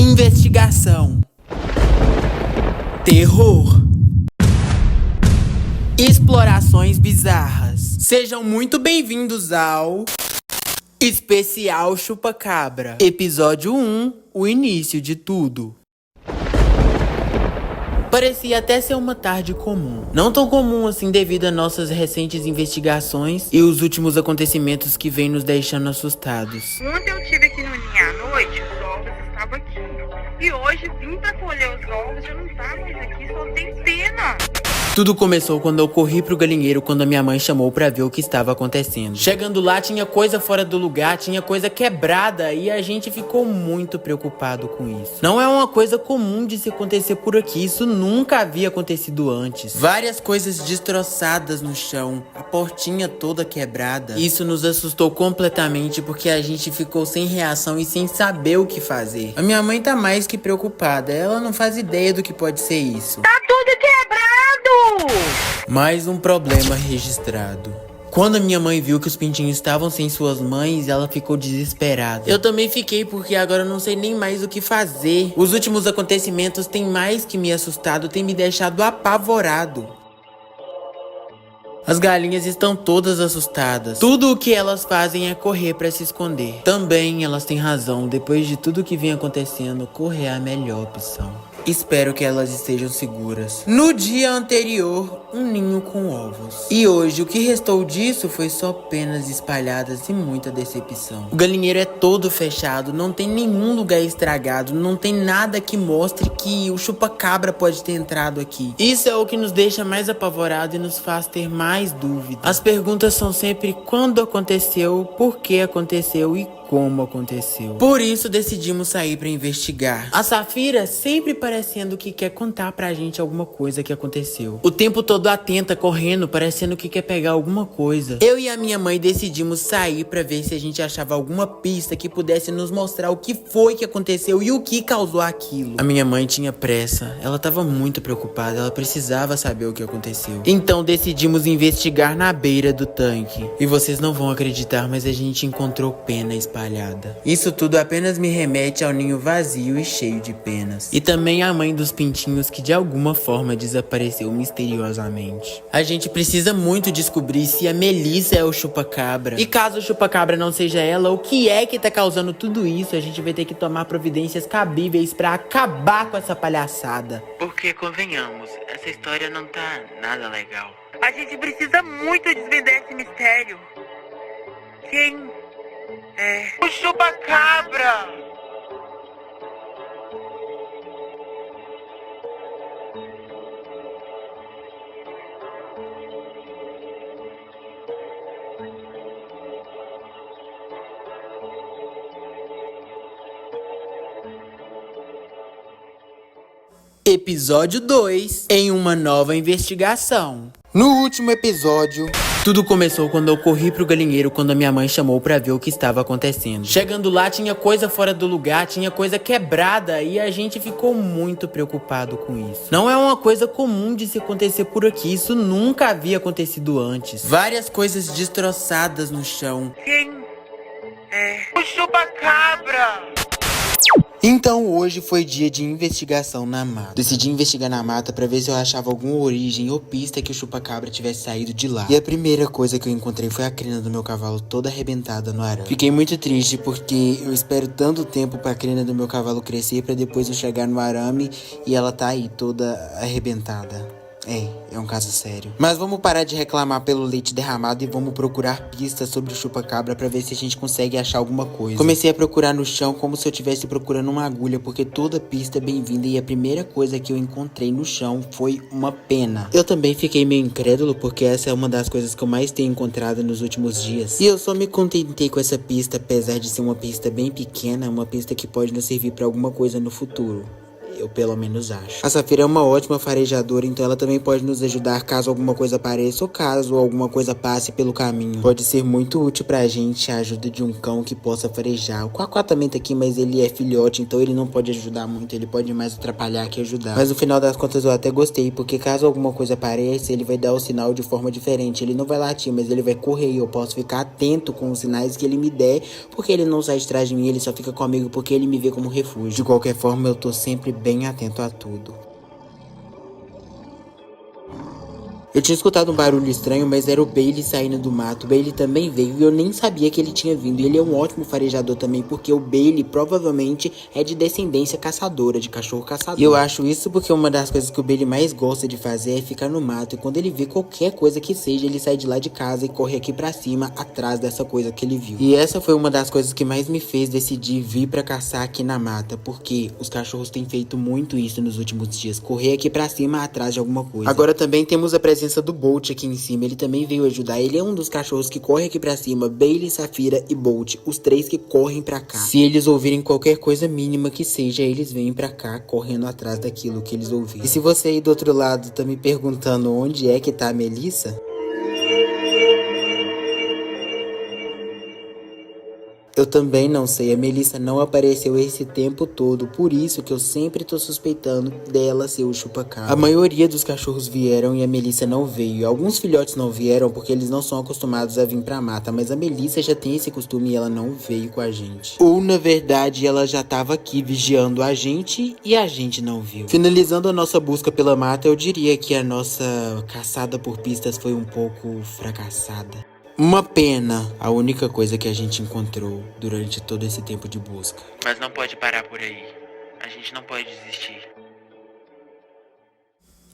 Investigação. Terror. Explorações bizarras. Sejam muito bem-vindos ao Especial Chupacabra. Episódio 1, o início de tudo. Parecia até ser uma tarde comum. Não tão comum assim devido a nossas recentes investigações e os últimos acontecimentos que vêm nos deixando assustados. Ontem eu estive aqui no ninho à noite, os ovos estavam aqui. E hoje vim pra colher os ovos, já não tá mais aqui, só tem pena. Tudo começou quando eu corri pro galinheiro quando a minha mãe chamou pra ver o que estava acontecendo. Chegando lá, tinha coisa fora do lugar, tinha coisa quebrada e a gente ficou muito preocupado com isso. Não é uma coisa comum de se acontecer por aqui, isso nunca havia acontecido antes. Várias coisas destroçadas no chão, a portinha toda quebrada. Isso nos assustou completamente porque a gente ficou sem reação e sem saber o que fazer. A minha mãe tá mais que preocupada, ela não faz ideia do que pode ser isso. Tá tudo quebrado! Mais um problema registrado. Quando a minha mãe viu que os pintinhos estavam sem suas mães, ela ficou desesperada. Eu também fiquei porque agora eu não sei nem mais o que fazer. Os últimos acontecimentos têm mais que me assustado, têm me deixado apavorado. As galinhas estão todas assustadas. Tudo o que elas fazem é correr pra se esconder. Também elas têm razão. Depois de tudo que vem acontecendo, correr é a melhor opção. Espero que elas estejam seguras. No dia anterior, um ninho com ovos. E hoje, o que restou disso foi só penas espalhadas e muita decepção. O galinheiro é todo fechado, não tem nenhum lugar estragado, não tem nada que mostre que o chupacabra pode ter entrado aqui. Isso é o que nos deixa mais apavorado e nos faz ter mais dúvidas. As perguntas são sempre quando aconteceu, por que aconteceu e como aconteceu. Por isso decidimos sair pra investigar. A Safira sempre parecendo que quer contar pra gente alguma coisa que aconteceu. O tempo todo atenta, correndo, parecendo que quer pegar alguma coisa. Eu e a minha mãe decidimos sair pra ver se a gente achava alguma pista que pudesse nos mostrar o que foi que aconteceu e o que causou aquilo. A minha mãe tinha pressa. Ela tava muito preocupada, ela precisava saber o que aconteceu. Então decidimos investigar na beira do tanque. E vocês não vão acreditar, mas a gente encontrou pena espalhada. Isso tudo apenas me remete ao ninho vazio e cheio de penas. E também à mãe dos pintinhos que de alguma forma desapareceu misteriosamente. A gente precisa muito descobrir se a Melissa é o chupacabra. E caso o chupacabra não seja ela, o que é que tá causando tudo isso? A gente vai ter que tomar providências cabíveis pra acabar com essa palhaçada. Porque, convenhamos, essa história não tá nada legal. A gente precisa muito desvendar esse mistério. Quem é o chupacabra? Episódio 2, em uma nova investigação. No último episódio, tudo começou quando eu corri pro galinheiro quando a minha mãe chamou pra ver o que estava acontecendo. Chegando lá, tinha coisa fora do lugar, tinha coisa quebrada e a gente ficou muito preocupado com isso. Não é uma coisa comum de se acontecer por aqui, isso nunca havia acontecido antes. Várias coisas destroçadas no chão. Quem é o chupacabra? Então hoje foi dia de investigação na mata. Decidi investigar na mata pra ver se eu achava alguma origem ou pista que o chupacabra tivesse saído de lá. E a primeira coisa que eu encontrei foi a crina do meu cavalo toda arrebentada no arame. Fiquei muito triste porque eu espero tanto tempo pra crina do meu cavalo crescer pra depois eu chegar no arame e ela tá aí toda arrebentada. É um caso sério. Mas vamos parar de reclamar pelo leite derramado e vamos procurar pistas sobre o chupacabra pra ver se a gente consegue achar alguma coisa. Comecei a procurar no chão como se eu estivesse procurando uma agulha, porque toda pista é bem-vinda e a primeira coisa que eu encontrei no chão foi uma pena. Eu também fiquei meio incrédulo porque essa é uma das coisas que eu mais tenho encontrado nos últimos dias. E eu só me contentei com essa pista, apesar de ser uma pista bem pequena, uma pista que pode nos servir pra alguma coisa no futuro. Eu pelo menos acho. A Safira é uma ótima farejadora, então ela também pode nos ajudar caso alguma coisa apareça ou caso alguma coisa passe pelo caminho. Pode ser muito útil pra gente a ajuda de um cão que possa farejar. O Quaquá também tá aqui, mas ele é filhote, então ele não pode ajudar muito. Ele pode mais atrapalhar que ajudar. Mas no final das contas eu até gostei, porque caso alguma coisa apareça, ele vai dar o sinal de forma diferente. Ele não vai latir, mas ele vai correr e eu posso ficar atento com os sinais que ele me der, porque ele não sai de trás de mim, ele só fica comigo porque ele me vê como refúgio. De qualquer forma, eu tô sempre bem atento a tudo. Eu tinha escutado um barulho estranho, mas era o Bailey saindo do mato. O Bailey também veio e eu nem sabia que ele tinha vindo. E ele é um ótimo farejador também, porque o Bailey provavelmente é de descendência caçadora, de cachorro caçador. E eu acho isso porque uma das coisas que o Bailey mais gosta de fazer é ficar no mato. E quando ele vê qualquer coisa que seja, ele sai de lá de casa e corre aqui pra cima, atrás dessa coisa que ele viu. E essa foi uma das coisas que mais me fez decidir vir pra caçar aqui na mata, porque os cachorros têm feito muito isso nos últimos dias. Correr aqui pra cima, atrás de alguma coisa. Agora também temos a presença do Bolt aqui em cima, ele também veio ajudar. Ele é um dos cachorros que corre aqui pra cima. Bailey, Safira e Bolt, os três que correm pra cá. Se eles ouvirem qualquer coisa mínima que seja, eles vêm pra cá correndo atrás daquilo que eles ouviram. E se você aí do outro lado tá me perguntando onde é que tá a Melissa, eu também não sei, a Melissa não apareceu esse tempo todo, por isso que eu sempre tô suspeitando dela ser o chupa-cabra. A maioria dos cachorros vieram e a Melissa não veio. Alguns filhotes não vieram porque eles não são acostumados a vir pra mata, mas a Melissa já tem esse costume e ela não veio com a gente. Ou na verdade ela já tava aqui vigiando a gente e a gente não viu. Finalizando a nossa busca pela mata, eu diria que a nossa caçada por pistas foi um pouco fracassada. Uma pena, a única coisa que a gente encontrou durante todo esse tempo de busca. Mas não pode parar por aí. A gente não pode desistir.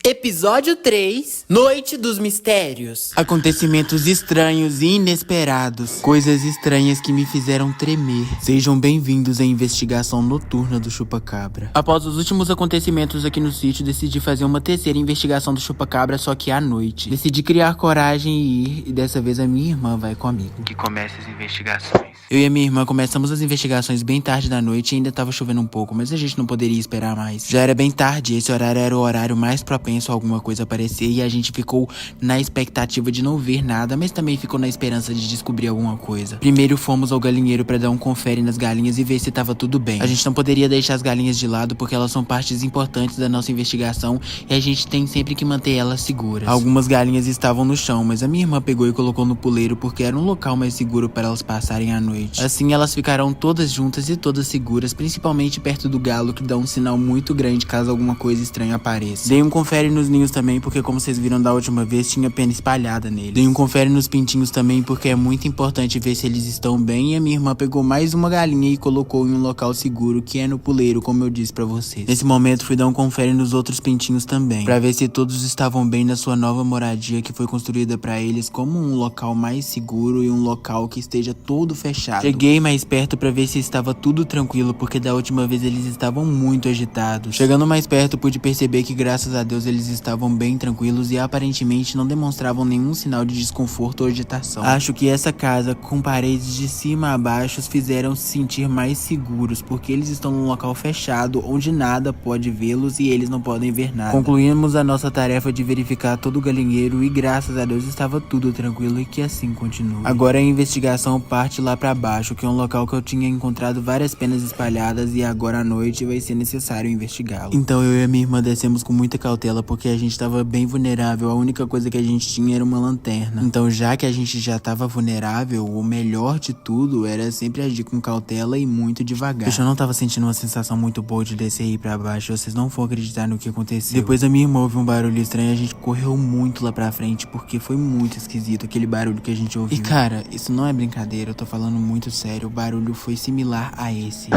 Episódio 3, Noite dos Mistérios. Acontecimentos estranhos e inesperados. Coisas estranhas que me fizeram tremer. Sejam bem-vindos à investigação noturna do Chupacabra. Após os últimos acontecimentos aqui no sítio, decidi fazer uma terceira investigação do Chupacabra, só que à noite. Decidi criar coragem e ir, e dessa vez a minha irmã vai comigo. Que comece as investigações. Eu e a minha irmã começamos as investigações bem tarde da noite e ainda tava chovendo um pouco, mas a gente não poderia esperar mais. Já era bem tarde, esse horário era o horário mais propenso a alguma coisa aparecer e a gente ficou na expectativa de não ver nada, mas também ficou na esperança de descobrir alguma coisa. Primeiro fomos ao galinheiro pra dar um confere nas galinhas e ver se tava tudo bem. A gente não poderia deixar as galinhas de lado porque elas são partes importantes da nossa investigação e a gente tem sempre que manter elas seguras. Algumas galinhas estavam no chão, mas a minha irmã pegou e colocou no puleiro porque era um local mais seguro para elas passarem a noite. Assim elas ficarão todas juntas e todas seguras, principalmente perto do galo, que dá um sinal muito grande caso alguma coisa estranha apareça. Dei um confere nos ninhos também, porque como vocês viram da última vez, tinha pena espalhada neles. Dei um confere nos pintinhos também, porque é muito importante ver se eles estão bem. E a minha irmã pegou mais uma galinha e colocou em um local seguro, que é no puleiro, como eu disse pra vocês. Nesse momento fui dar um confere nos outros pintinhos também, pra ver se todos estavam bem na sua nova moradia, que foi construída pra eles como um local mais seguro e um local que esteja todo fechado. Cheguei mais perto pra ver se estava tudo tranquilo, porque da última vez eles estavam muito agitados. Chegando mais perto, pude perceber que graças a Deus eles estavam bem tranquilos e aparentemente não demonstravam nenhum sinal de desconforto ou agitação. Acho que essa casa, com paredes de cima a baixo, os fizeram se sentir mais seguros, porque eles estão num local fechado, onde nada pode vê-los e eles não podem ver nada. Concluímos a nossa tarefa de verificar todo o galinheiro e graças a Deus estava tudo tranquilo e que assim continua. Agora a investigação parte lá pra baixo, que é um local que eu tinha encontrado várias penas espalhadas e agora à noite vai ser necessário investigá-lo. Então eu e a minha irmã descemos com muita cautela, porque a gente estava bem vulnerável, a única coisa que a gente tinha era uma lanterna. Então já que a gente já estava vulnerável, o melhor de tudo era sempre agir com cautela e muito devagar. Eu já não tava sentindo uma sensação muito boa de descer e ir pra baixo, vocês não vão acreditar no que aconteceu. Depois a minha irmã ouviu um barulho estranho e a gente correu muito lá pra frente, porque foi muito esquisito aquele barulho que a gente ouviu. E cara, isso não é brincadeira, eu tô falando muito sério, o barulho foi similar a esse.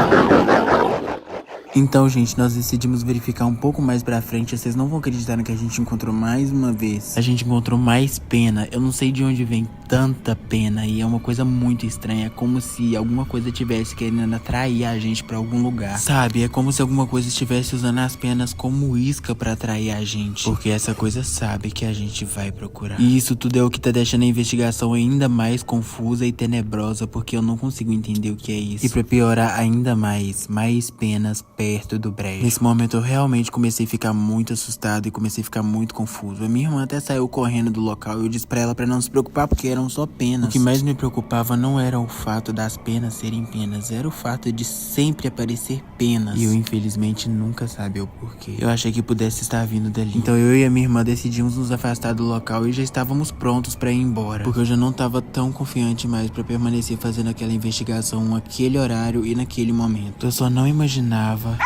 Então, gente, nós decidimos verificar um pouco mais pra frente. Vocês não vão acreditar no que a gente encontrou mais uma vez. A gente encontrou mais pena. Eu não sei de onde vem tanta pena. E é uma coisa muito estranha. É como se alguma coisa tivesse querendo atrair a gente pra algum lugar. Sabe? É como se alguma coisa estivesse usando as penas como isca pra atrair a gente. Porque essa coisa sabe que a gente vai procurar. E isso tudo é o que tá deixando a investigação ainda mais confusa e tenebrosa. Porque eu não consigo entender o que é isso. E pra piorar ainda mais penas perto perto do brejo. Nesse momento eu realmente comecei a ficar muito assustado e comecei a ficar muito confuso. A minha irmã até saiu correndo do local e eu disse pra ela pra não se preocupar porque eram só penas. O que mais me preocupava não era o fato das penas serem penas, era o fato de sempre aparecer penas. E eu infelizmente nunca sabia o porquê. Eu achei que pudesse estar vindo dali. Então eu e a minha irmã decidimos nos afastar do local e já estávamos prontos pra ir embora. Porque eu já não tava tão confiante mais pra permanecer fazendo aquela investigação naquele horário e naquele momento. Eu só não imaginava.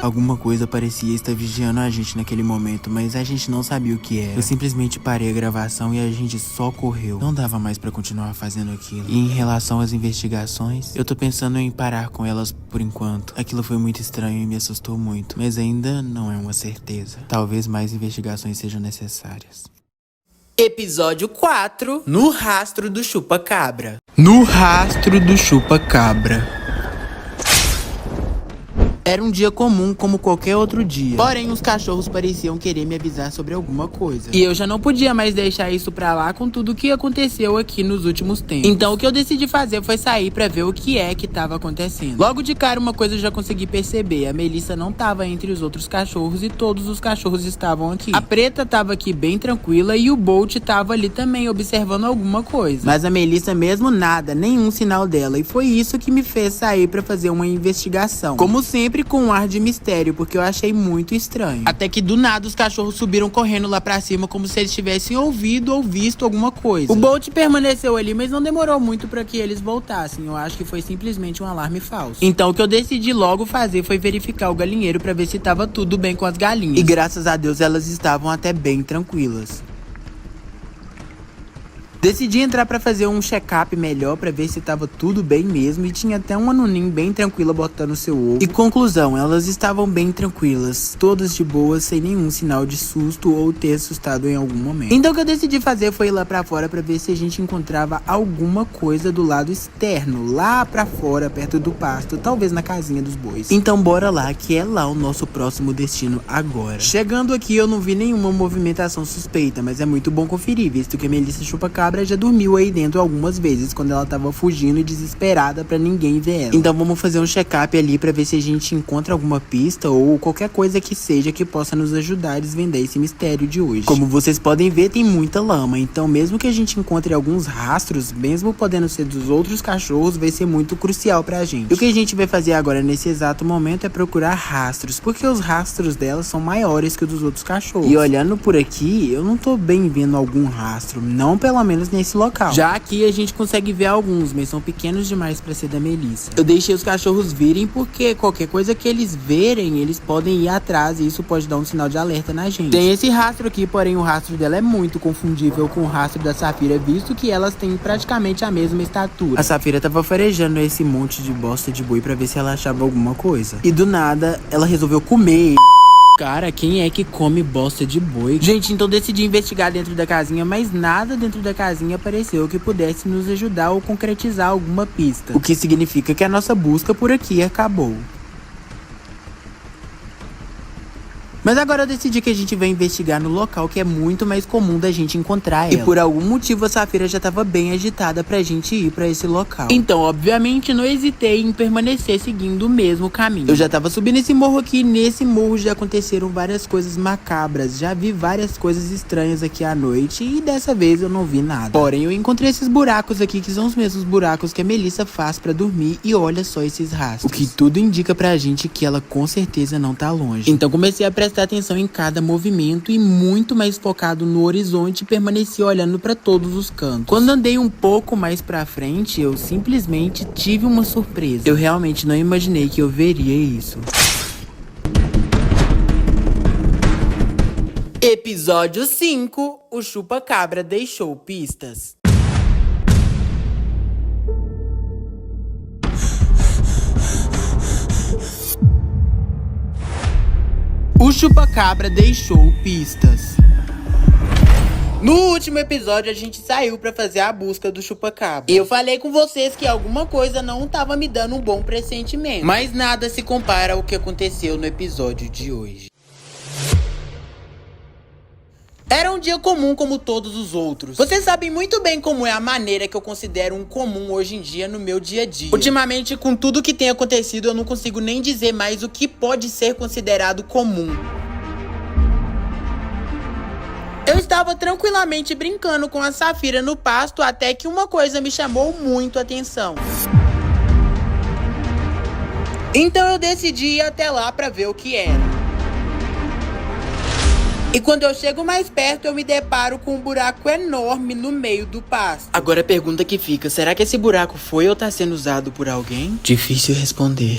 Alguma coisa parecia estar vigiando a gente naquele momento, mas a gente não sabia o que era. Eu simplesmente parei a gravação e a gente só correu. Não dava mais pra continuar fazendo aquilo. E em relação às investigações, eu tô pensando em parar com elas por enquanto. Aquilo foi muito estranho e me assustou muito, mas ainda não é uma certeza. Talvez mais investigações sejam necessárias. Episódio 4. No rastro do chupa-cabra. No rastro do chupa-cabra. Era um dia comum como qualquer outro dia. Porém, os cachorros pareciam querer me avisar sobre alguma coisa. E eu já não podia mais deixar isso pra lá com tudo o que aconteceu aqui nos últimos tempos. Então o que eu decidi fazer foi sair pra ver o que é que tava acontecendo. Logo de cara, uma coisa eu já consegui perceber. A Melissa não tava entre os outros cachorros e todos os cachorros estavam aqui. A Preta tava aqui bem tranquila e o Bolt tava ali também observando alguma coisa. Mas a Melissa mesmo nada, nenhum sinal dela. E foi isso que me fez sair pra fazer uma investigação. Como sempre, com um ar de mistério, porque eu achei muito estranho. Até que do nada os cachorros subiram correndo lá pra cima como se eles tivessem ouvido ou visto alguma coisa. O Bolt permaneceu ali, mas não demorou muito pra que eles voltassem. Eu acho que foi simplesmente um alarme falso. Então o que eu decidi logo fazer foi verificar o galinheiro pra ver se tava tudo bem com as galinhas. E graças a Deus elas estavam até bem tranquilas. Decidi entrar pra fazer um check-up melhor pra ver se tava tudo bem mesmo e tinha até uma Nunin bem tranquila botando seu ovo. E conclusão, elas estavam bem tranquilas, todas de boa, sem nenhum sinal de susto ou ter assustado em algum momento. Então o que eu decidi fazer foi ir lá pra fora pra ver se a gente encontrava alguma coisa do lado externo, lá pra fora, perto do pasto, talvez na casinha dos bois. Então bora lá, que é lá o nosso próximo destino agora. Chegando aqui eu não vi nenhuma movimentação suspeita, mas é muito bom conferir, visto que a Melissa chupa-cabra já dormiu aí dentro algumas vezes quando ela tava fugindo e desesperada pra ninguém ver ela. Então vamos fazer um check-up ali pra ver se a gente encontra alguma pista ou qualquer coisa que seja que possa nos ajudar a desvendar esse mistério de hoje. Como vocês podem ver, tem muita lama, então mesmo que a gente encontre alguns rastros, mesmo podendo ser dos outros cachorros, vai ser muito crucial pra gente. E o que a gente vai fazer agora nesse exato momento é procurar rastros, porque os rastros dela são maiores que os dos outros cachorros. E olhando por aqui, eu não tô bem vendo algum rastro, não pelo menos nesse local. Já aqui a gente consegue ver alguns, mas são pequenos demais pra ser da Melissa. Eu deixei os cachorros virem porque qualquer coisa que eles verem, eles podem ir atrás e isso pode dar um sinal de alerta na gente. Tem esse rastro aqui, porém o rastro dela é muito confundível com o rastro da Safira, visto que elas têm praticamente a mesma estatura. A Safira tava farejando esse monte de bosta de boi pra ver se ela achava alguma coisa. E do nada, ela resolveu comer. Cara, quem é que come bosta de boi? Gente, então decidi investigar dentro da casinha, mas nada dentro da casinha apareceu que pudesse nos ajudar ou concretizar alguma pista. O que significa que a nossa busca por aqui acabou. Mas agora eu decidi que a gente vai investigar no local que é muito mais comum da gente encontrar ela. E por algum motivo a Safira já tava bem agitada pra gente ir pra esse local. Então, obviamente, não hesitei em permanecer seguindo o mesmo caminho. Eu já tava subindo esse morro aqui e nesse morro já aconteceram várias coisas macabras. Já vi várias coisas estranhas aqui à noite e dessa vez eu não vi nada. Porém, eu encontrei esses buracos aqui que são os mesmos buracos que a Melissa faz pra dormir e olha só esses rastros. O que tudo indica pra gente que ela com certeza não tá longe. Então comecei a prestar atenção em cada movimento e muito mais focado no horizonte, permaneci olhando para todos os cantos. Quando andei um pouco mais pra frente, eu simplesmente tive uma surpresa. Eu realmente não imaginei que eu veria isso. Episódio 5. O chupa-cabra deixou pistas. O chupa-cabra deixou pistas. No último episódio a gente saiu pra fazer a busca do chupa-cabra. Eu falei com vocês que alguma coisa não tava me dando um bom pressentimento. Mas nada se compara ao que aconteceu no episódio de hoje. Era um dia comum como todos os outros. Vocês sabem muito bem como é a maneira que eu considero um comum hoje em dia no meu dia a dia. Ultimamente, com tudo que tem acontecido, eu não consigo nem dizer mais o que pode ser considerado comum. Eu estava tranquilamente brincando com a Safira no pasto até que uma coisa me chamou muito a atenção. Então eu decidi ir até lá para ver o que era. E quando eu chego mais perto, eu me deparo com um buraco enorme no meio do pasto. Agora a pergunta que fica, será que esse buraco foi ou tá sendo usado por alguém? Difícil responder.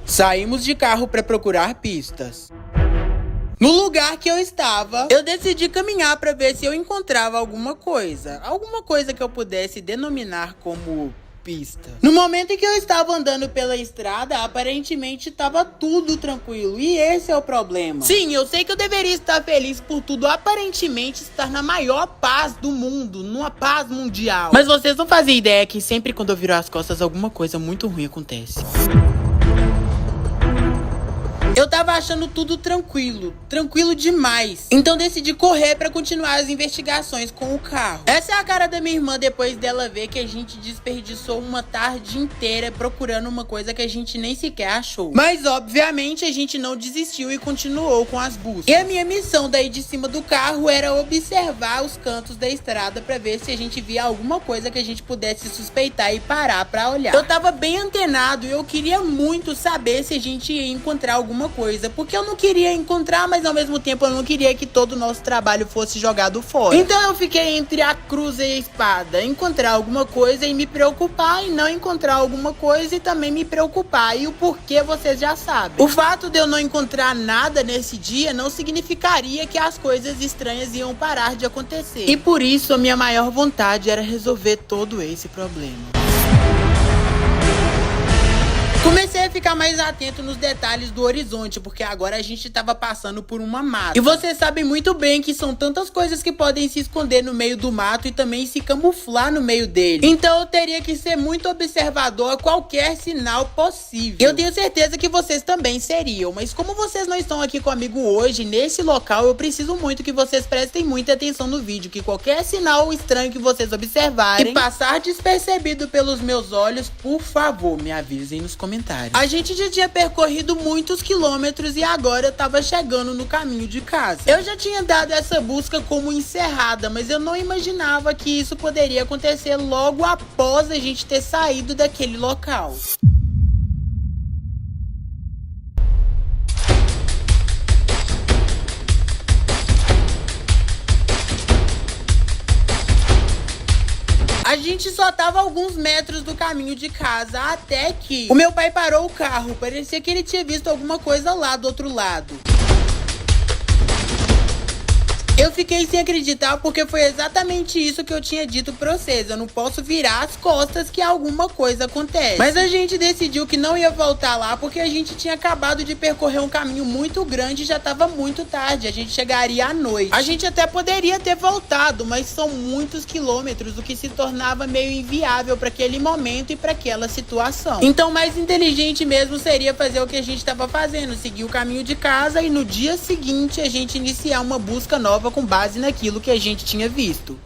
Saímos de carro para procurar pistas. No lugar que eu estava, eu decidi caminhar para ver se eu encontrava alguma coisa que eu pudesse denominar como pista. No momento em que eu estava andando pela estrada, aparentemente estava tudo tranquilo, e esse é o problema. Sim, eu sei que eu deveria estar feliz por tudo aparentemente estar na maior paz do mundo, numa paz mundial. Mas vocês não fazem ideia que sempre quando eu viro as costas, alguma coisa muito ruim acontece. Eu tava achando tudo tranquilo demais. Então decidi correr pra continuar as investigações com o carro. Essa é a cara da minha irmã depois dela ver que a gente desperdiçou uma tarde inteira procurando uma coisa que a gente nem sequer achou. Mas obviamente a gente não desistiu e continuou com as buscas. E a minha missão daí de cima do carro era observar os cantos da estrada pra ver se a gente via alguma coisa que a gente pudesse suspeitar e parar pra olhar. Eu tava bem antenado e eu queria muito saber se a gente ia encontrar alguma coisa, porque eu não queria encontrar, mas ao mesmo tempo eu não queria que todo o nosso trabalho fosse jogado fora. Então eu fiquei entre a cruz e a espada, encontrar alguma coisa e me preocupar, e não encontrar alguma coisa e também me preocupar, e o porquê vocês já sabem. O fato de eu não encontrar nada nesse dia não significaria que as coisas estranhas iam parar de acontecer, e por isso a minha maior vontade era resolver todo esse problema. Comecei a ficar mais atento nos detalhes do horizonte, porque agora a gente tava passando por uma mata. E vocês sabem muito bem que são tantas coisas que podem se esconder no meio do mato e também se camuflar no meio dele. Então eu teria que ser muito observador a qualquer sinal possível. Eu tenho certeza que vocês também seriam, mas como vocês não estão aqui comigo hoje, nesse local, eu preciso muito que vocês prestem muita atenção no vídeo, que qualquer sinal estranho que vocês observarem e passar despercebido pelos meus olhos, por favor, me avisem nos comentários. A gente já tinha percorrido muitos quilômetros e agora eu tava chegando no caminho de casa. Eu já tinha dado essa busca como encerrada, mas eu não imaginava que isso poderia acontecer logo após a gente ter saído daquele local. A gente só tava a alguns metros do caminho de casa, até que o meu pai parou o carro. Parecia que ele tinha visto alguma coisa lá do outro lado. Eu fiquei sem acreditar porque foi exatamente isso que eu tinha dito pra vocês. Eu não posso virar as costas que alguma coisa acontece. Mas a gente decidiu que não ia voltar lá porque a gente tinha acabado de percorrer um caminho muito grande e já tava muito tarde. A gente chegaria à noite. A gente até poderia ter voltado, mas são muitos quilômetros, o que se tornava meio inviável pra aquele momento e pra aquela situação. Então, mais inteligente mesmo seria fazer o que a gente tava fazendo, seguir o caminho de casa e no dia seguinte a gente iniciar uma busca nova com base naquilo que a gente tinha visto.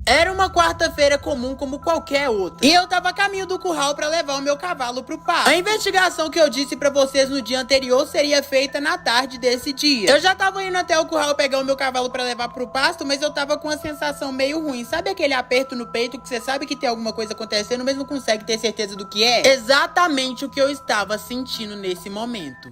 Era uma quarta-feira comum como qualquer outra. E eu tava a caminho do curral pra levar o meu cavalo pro pasto. A investigação que eu disse pra vocês no dia anterior seria feita na tarde desse dia. Eu já tava indo até o curral pegar o meu cavalo pra levar pro pasto, mas eu tava com uma sensação meio ruim. Sabe aquele aperto no peito que você sabe que tem alguma coisa acontecendo, mas não consegue ter certeza do que é? Exatamente o que eu estava sentindo nesse momento.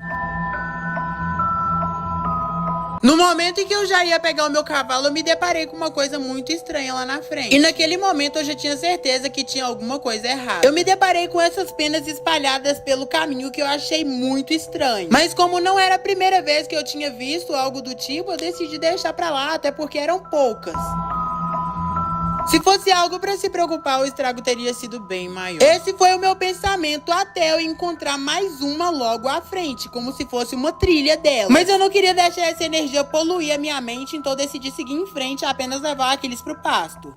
No momento em que eu já ia pegar o meu cavalo, eu me deparei com uma coisa muito estranha lá na frente. E naquele momento eu já tinha certeza que tinha alguma coisa errada. Eu me deparei com essas penas espalhadas pelo caminho que eu achei muito estranho. Mas como não era a primeira vez que eu tinha visto algo do tipo, eu decidi deixar pra lá, até porque eram poucas. Se fosse algo pra se preocupar, o estrago teria sido bem maior. Esse foi o meu pensamento até eu encontrar mais uma logo à frente, como se fosse uma trilha dela. Mas eu não queria deixar essa energia poluir a minha mente, então decidi seguir em frente e apenas levar aqueles pro pasto.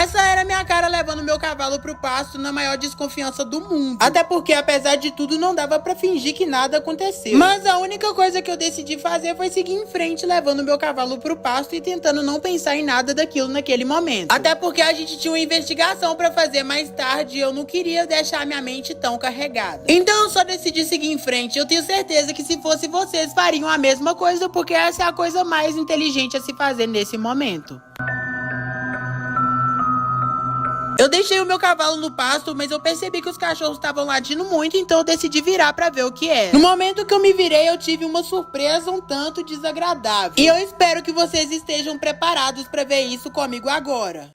Essa era minha cara levando meu cavalo pro pasto na maior desconfiança do mundo. Até porque, apesar de tudo, não dava pra fingir que nada aconteceu. Mas a única coisa que eu decidi fazer foi seguir em frente, levando meu cavalo pro pasto e tentando não pensar em nada daquilo naquele momento. Até porque a gente tinha uma investigação pra fazer mais tarde e eu não queria deixar minha mente tão carregada. Então eu só decidi seguir em frente. Eu tenho certeza que se fosse vocês fariam a mesma coisa, porque essa é a coisa mais inteligente a se fazer nesse momento. Eu deixei o meu cavalo no pasto, mas eu percebi que os cachorros estavam latindo muito, então eu decidi virar pra ver o que era. No momento que eu me virei, eu tive uma surpresa um tanto desagradável. E eu espero que vocês estejam preparados pra ver isso comigo agora.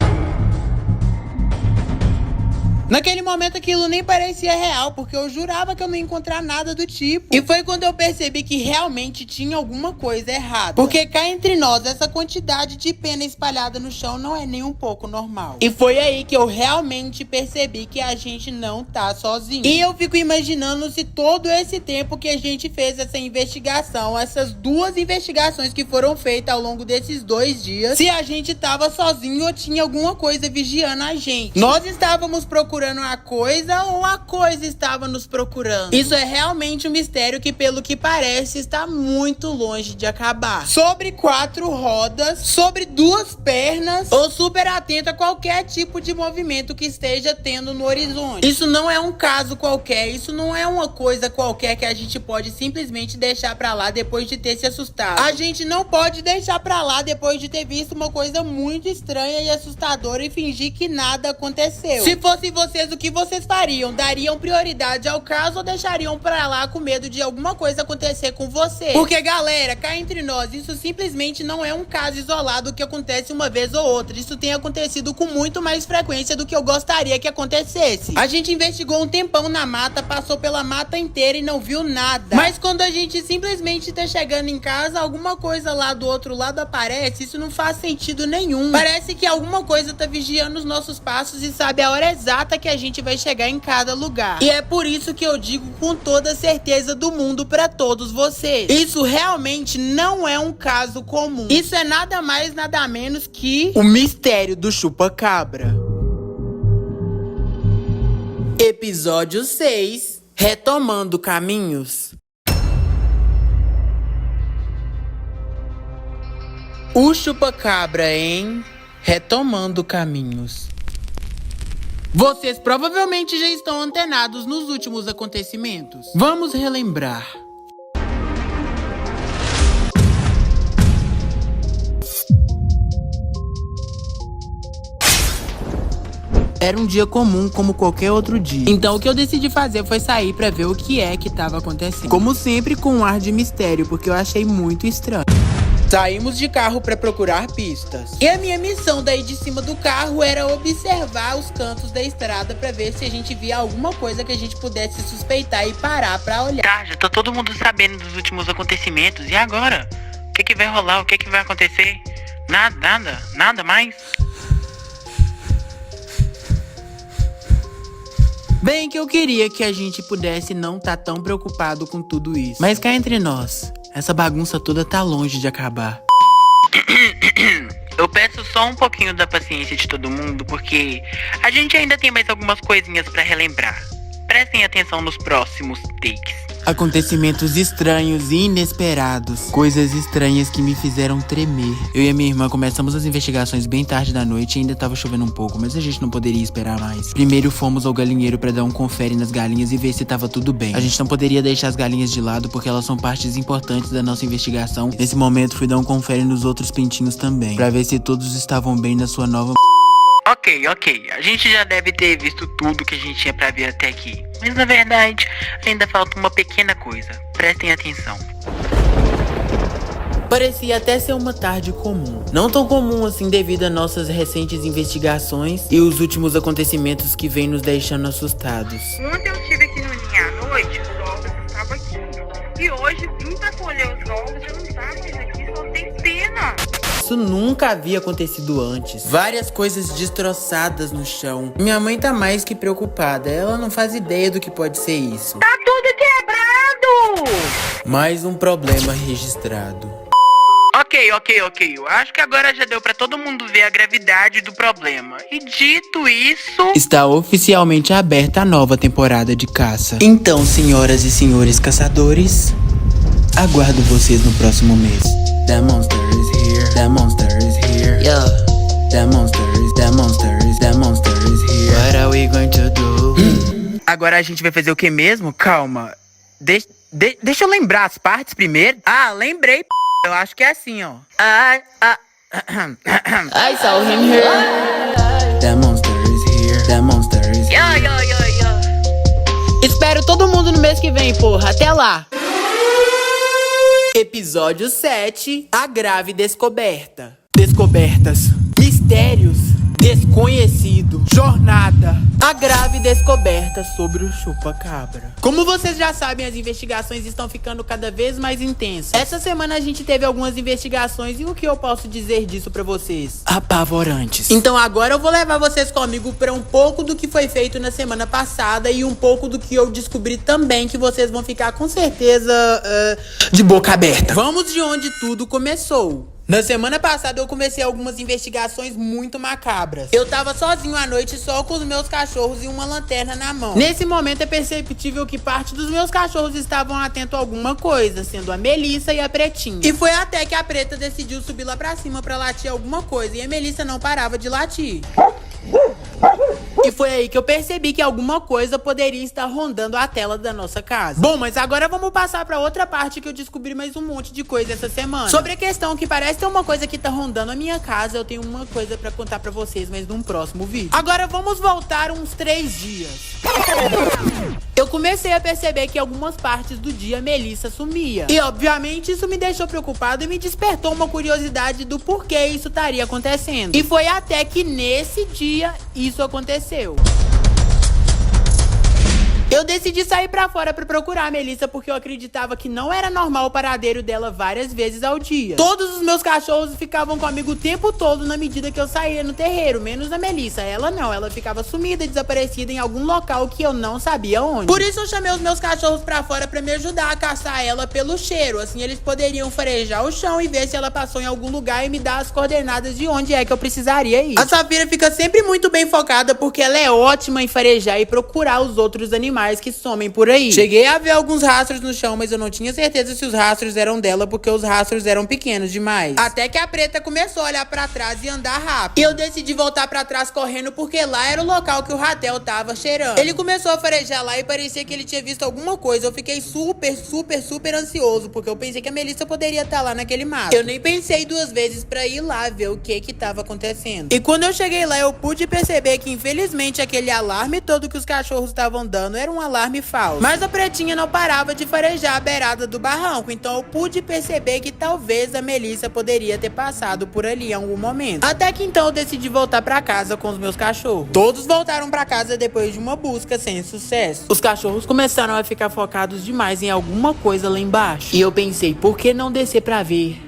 Naquele momento aquilo nem parecia real, porque eu jurava que eu não ia encontrar nada do tipo. E foi quando eu percebi que realmente tinha alguma coisa errada. Porque cá entre nós, essa quantidade de pena espalhada no chão não é nem um pouco normal. E foi aí que eu realmente percebi que a gente não tá sozinho. E eu fico imaginando se todo esse tempo que a gente fez essa investigação, essas 2 investigações que foram feitas ao longo desses 2 dias, se a gente tava sozinho ou tinha alguma coisa vigiando a gente. Nós estávamos procurando a coisa ou a coisa estava nos procurando? Isso é realmente um mistério que, pelo que parece, está muito longe de acabar. Sobre 4 rodas, sobre 2 pernas, ou super atento a qualquer tipo de movimento que esteja tendo no horizonte. Isso não é um caso qualquer, isso não é uma coisa qualquer que a gente pode simplesmente deixar pra lá depois de ter se assustado. A gente não pode deixar pra lá depois de ter visto uma coisa muito estranha e assustadora e fingir que nada aconteceu. Se fosse vocês, o que vocês fariam? Dariam prioridade ao caso ou deixariam pra lá com medo de alguma coisa acontecer com você? Porque, galera, cá entre nós, isso simplesmente não é um caso isolado que acontece uma vez ou outra. Isso tem acontecido com muito mais frequência do que eu gostaria que acontecesse. A gente investigou um tempão na mata, passou pela mata inteira e não viu nada. Mas quando a gente simplesmente tá chegando em casa, alguma coisa lá do outro lado aparece, isso não faz sentido nenhum. Parece que alguma coisa tá vigiando os nossos passos e sabe a hora exata que a gente vai chegar em cada lugar. E é por isso que eu digo com toda certeza do mundo pra todos vocês: isso realmente não é um caso comum. Isso é nada mais, nada menos que o mistério do chupa-cabra. Episódio 6: Retomando caminhos. O chupa-cabra em Retomando Caminhos. Vocês provavelmente já estão antenados nos últimos acontecimentos. Vamos relembrar. Era um dia comum como qualquer outro dia. Então o que eu decidi fazer foi sair pra ver o que é que tava acontecendo. Como sempre, com um ar de mistério, porque eu achei muito estranho. Saímos de carro pra procurar pistas. E a minha missão daí de cima do carro era observar os cantos da estrada pra ver se a gente via alguma coisa que a gente pudesse suspeitar e parar pra olhar. Tá, já tá todo mundo sabendo dos últimos acontecimentos. E agora? O que vai rolar? O que vai acontecer? Nada mais? Bem que eu queria que a gente pudesse não estar tão preocupado com tudo isso. Mas cá entre nós, essa bagunça toda tá longe de acabar. Eu peço só um pouquinho da paciência de todo mundo, porque a gente ainda tem mais algumas coisinhas pra relembrar. Prestem atenção nos próximos takes. Acontecimentos estranhos e inesperados. Coisas estranhas que me fizeram tremer. Eu e a minha irmã começamos as investigações bem tarde da noite e ainda tava chovendo um pouco, mas a gente não poderia esperar mais. Primeiro fomos ao galinheiro pra dar um confere nas galinhas e ver se tava tudo bem. A gente não poderia deixar as galinhas de lado porque elas são partes importantes da nossa investigação. Nesse momento fui dar um confere nos outros pintinhos também, pra ver se todos estavam bem na sua nova... Ok. A gente já deve ter visto tudo que a gente tinha pra ver até aqui. Mas na verdade, ainda falta uma pequena coisa. Prestem atenção. Parecia até ser uma tarde comum. Não tão comum assim devido a nossas recentes investigações e os últimos acontecimentos que vêm nos deixando assustados. Ontem eu estive aqui no ninho à noite, os ovos estavam aqui. E hoje vim pra colher os ovos, eu não tava mais aqui, só tem pena. Isso nunca havia acontecido antes. Várias coisas destroçadas no chão. Minha mãe tá mais que preocupada. Ela não faz ideia do que pode ser isso. Tá tudo quebrado! Mais um problema registrado. Ok. Eu acho que agora já deu pra todo mundo ver a gravidade do problema. E dito isso... Está oficialmente aberta a nova temporada de caça. Então, senhoras e senhores caçadores, aguardo vocês no próximo mês. The monster is here. The monster is here. Yeah. The monster is here. What are we going to do? Agora a gente vai fazer o que mesmo? Calma. Deixa eu lembrar as partes primeiro. Ah, lembrei, p***. Eu acho que é assim, ó. I saw him here. The monster is here. The monster is here. Yo. Espero todo mundo no mês que vem, porra. Até lá. Episódio 7. A grave descoberta. Descobertas. Mistérios. Desconhecido. Jornada. A grave descoberta sobre o chupa-cabra. Como vocês já sabem, as investigações estão ficando cada vez mais intensas. Essa semana a gente teve algumas investigações e o que eu posso dizer disso pra vocês? Apavorantes. Então agora eu vou levar vocês comigo pra um pouco do que foi feito na semana passada e um pouco do que eu descobri também, que vocês vão ficar com certeza de boca aberta. Vamos de onde tudo começou. Na semana passada eu comecei algumas investigações muito macabras. Eu tava sozinho à noite só com os meus cachorros e uma lanterna na mão. Nesse momento é perceptível que parte dos meus cachorros estavam atentos a alguma coisa, sendo a Melissa e a Pretinha. E foi até que a Preta decidiu subir lá pra cima pra latir alguma coisa e a Melissa não parava de latir. E foi aí que eu percebi que alguma coisa poderia estar rondando a tela da nossa casa. Bom, mas agora vamos passar pra outra parte que eu descobri mais um monte de coisa essa semana. Sobre a questão que parece ter uma coisa que tá rondando a minha casa, eu tenho uma coisa pra contar pra vocês, mas num próximo vídeo. Agora vamos voltar uns 3 dias. Eu comecei a perceber que algumas partes do dia a Melissa sumia. E obviamente isso me deixou preocupado e me despertou uma curiosidade do porquê isso estaria acontecendo. E foi até que nesse dia isso aconteceu. Eu decidi sair pra fora pra procurar a Melissa porque eu acreditava que não era normal o paradeiro dela várias vezes ao dia. Todos os meus cachorros ficavam comigo o tempo todo na medida que eu saía no terreiro, menos a Melissa. Ela não, ela ficava sumida e desaparecida em algum local que eu não sabia onde. Por isso eu chamei os meus cachorros pra fora pra me ajudar a caçar ela pelo cheiro. Assim eles poderiam farejar o chão e ver se ela passou em algum lugar e me dar as coordenadas de onde é que eu precisaria ir. A Safira fica sempre muito bem focada porque ela é ótima em farejar e procurar os outros animais que somem por aí. Cheguei a ver alguns rastros no chão, mas eu não tinha certeza se os rastros eram dela porque os rastros eram pequenos demais. Até que a Preta começou a olhar pra trás e andar rápido. E eu decidi voltar pra trás correndo porque lá era o local que o Ratel tava cheirando. Ele começou a farejar lá e parecia que ele tinha visto alguma coisa. Eu fiquei super ansioso porque eu pensei que a Melissa poderia estar lá naquele mato. Eu nem pensei 2 vezes pra ir lá ver o que tava acontecendo. E quando eu cheguei lá eu pude perceber que infelizmente aquele alarme todo que os cachorros estavam dando era um alarme falso. Mas a Pretinha não parava de farejar a beirada do barranco, então eu pude perceber que talvez a Melissa poderia ter passado por ali em algum momento. Até que então eu decidi voltar pra casa com os meus cachorros. Todos voltaram pra casa depois de uma busca sem sucesso. Os cachorros começaram a ficar focados demais em alguma coisa lá embaixo. E eu pensei, por que não descer pra ver?